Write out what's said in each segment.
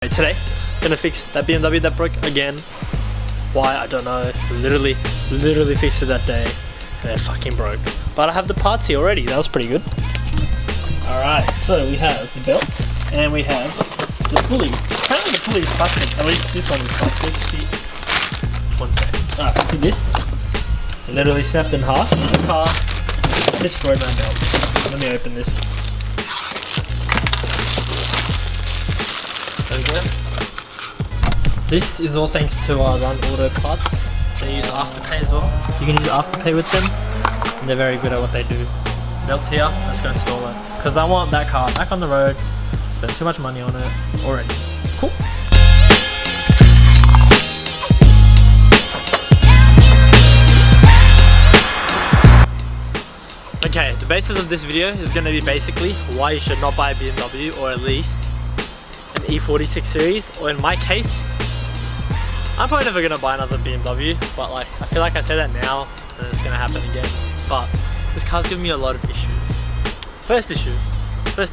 Today, gonna fix that BMW that broke again. Why, I don't know. Literally fixed it that day and it fucking broke. But I have the parts here already, that was pretty good. Alright, so we have the belt and we have the pulley. Apparently the pulley is plastic, at least this one is plastic. See, one sec. Alright, see this? It literally snapped in half. The car destroyed my belt. Let me open this. There we go. This is all thanks to Run Auto Parts. They use Afterpay as well. You can use Afterpay with them, and they're very good at what they do. Belt here, let's go install it. Because I want that car back on the road. Spent too much money on it already. Cool. Okay, the basis of this video is going to be basically why you should not buy a BMW, or at least an E46 series, or in my case, I'm probably never gonna buy another BMW, but like I feel like I say that now and it's gonna happen again. But this car's giving me a lot of issues. First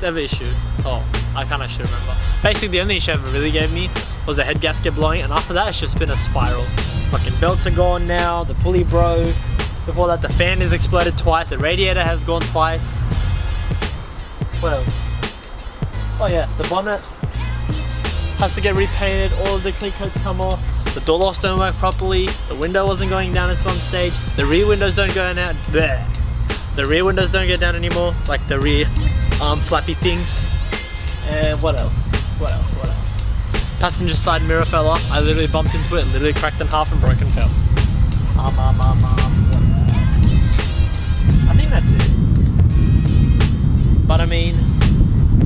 ever issue. Oh, I kinda should remember. Basically the only issue it ever really gave me was the head gasket blowing, and after that it's just been a spiral. Fucking belts are gone now, the pulley broke. Before that the fan has exploded twice, the radiator has gone twice. What else? Oh yeah, the bonnet has to get repainted, all of the clear coats come off. The door locks don't work properly, the window wasn't going down at one stage, the rear windows don't go down, the rear windows don't get down anymore, like the rear flappy things. And what else? Passenger side mirror fell off, I literally bumped into it, literally cracked in half and broke and fell. I think that's it. But I mean,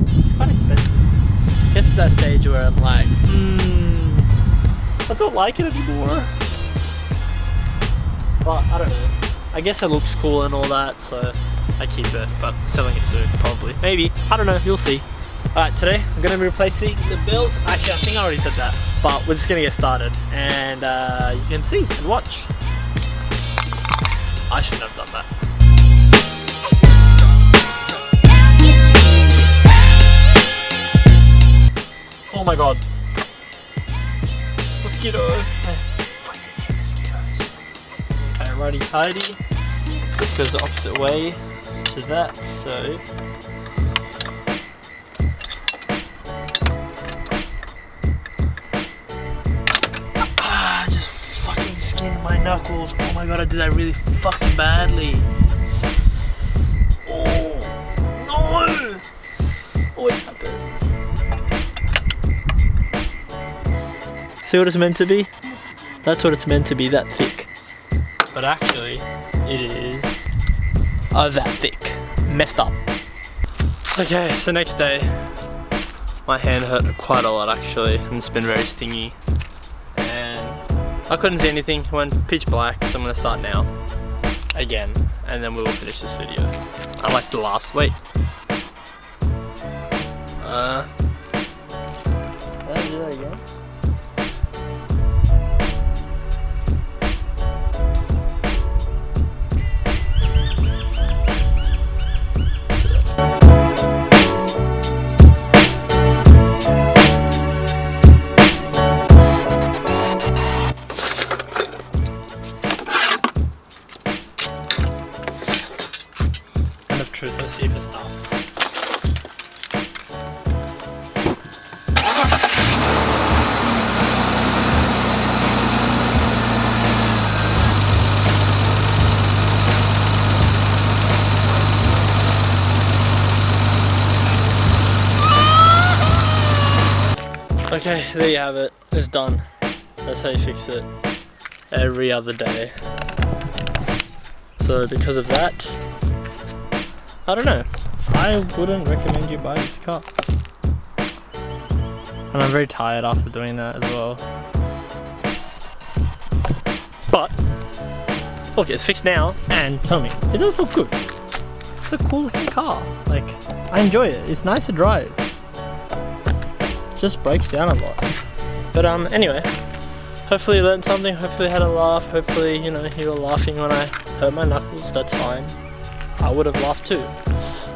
it's quite expensive. Gets to that stage where I'm like, I don't like it anymore. But I don't know. I guess it looks cool and all that, so I keep it. But selling it soon, probably. Maybe. I don't know. You'll see. Alright, today I'm going to be replacing the belt. Actually, I think I already said that. But we're just going to get started. And you can see and watch. I shouldn't have done that. Oh my god. Mosquito. I fucking hate mosquitoes. Okay, righty tidy. This goes the opposite way to that, so. Just fucking skinned my knuckles. Oh my god, I did that really fucking badly. Oh, no! Always happens. See what it's meant to be? That's what it's meant to be, that thick. But actually, it is that thick. Messed up. Okay, so next day, my hand hurt quite a lot actually, and it's been very stingy. And I couldn't see anything, it went pitch black, so I'm gonna start now. Again, and then we will finish this video. I like the last, wait. Did I do that again? Truth. Let's see if it starts. Okay, there you have it. It's done. That's how you fix it every other day. So because of that, I don't know. I wouldn't recommend you buy this car. And I'm very tired after doing that as well. But, look, it's fixed now, and tell me, it does look good. It's a cool looking car. Like, I enjoy it. It's nice to drive. Just breaks down a lot. But anyway, hopefully you learned something. Hopefully you had a laugh. Hopefully, you know, you were laughing when I hurt my knuckles. That's fine. I would have laughed too.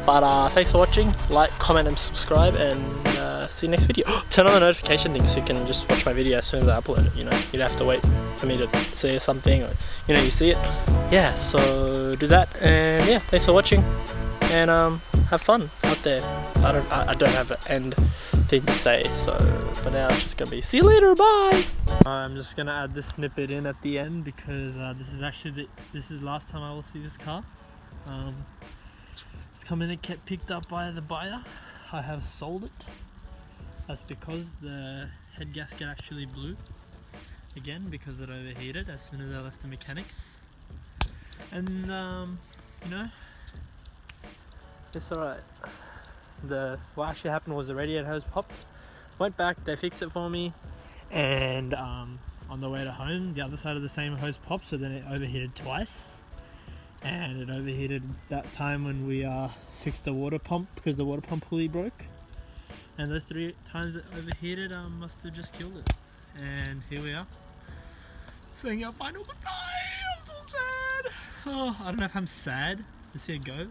But thanks for watching, like, comment and subscribe, and see you next video. Turn on the notification thing so you can just watch my video as soon as I upload it, you know. You don't have to wait for me to say something, or, you know, you see it. Yeah, so do that, and yeah, thanks for watching, and have fun out there. I don't have an end thing to say, so for now it's just gonna be see you later, bye. I'm just gonna add this snippet in at the end because this is the last time I will see this car. It's come in and get picked up by the buyer. I have sold it. That's because the head gasket actually blew again because it overheated as soon as I left the mechanics. And you know, it's alright. What actually happened was the radiator hose popped. Went back, they fixed it for me, and on the way to home, the other side of the same hose popped, so then it overheated twice. And it overheated that time when we fixed the water pump because the water pump pulley broke. And those 3 times it overheated must have just killed it. And here we are, saying our final goodbye. I'm so sad. Oh, I don't know if I'm sad to see it go,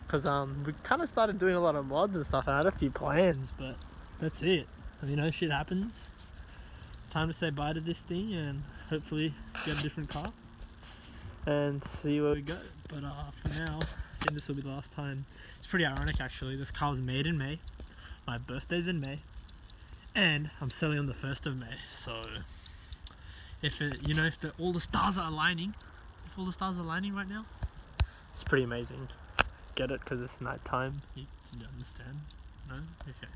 because we kind of started doing a lot of mods and stuff, and I had a few plans, but that's it. You know, shit happens. It's time to say bye to this thing and hopefully get a different car and see where we go. But for now, I think this will be the last time. It's pretty ironic actually. This car was made in May. My birthday's in May, and I'm selling on the 1st of May. So if all the stars are aligning, right now, it's pretty amazing. Get it? Because it's night time. You understand? No? Okay.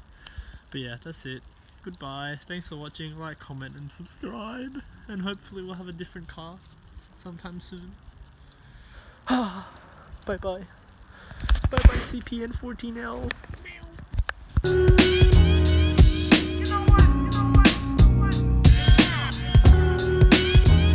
But yeah, that's it. Goodbye. Thanks for watching. Like, comment, and subscribe. And hopefully we'll have a different car sometime soon. Bye bye. Bye bye CPN 14L.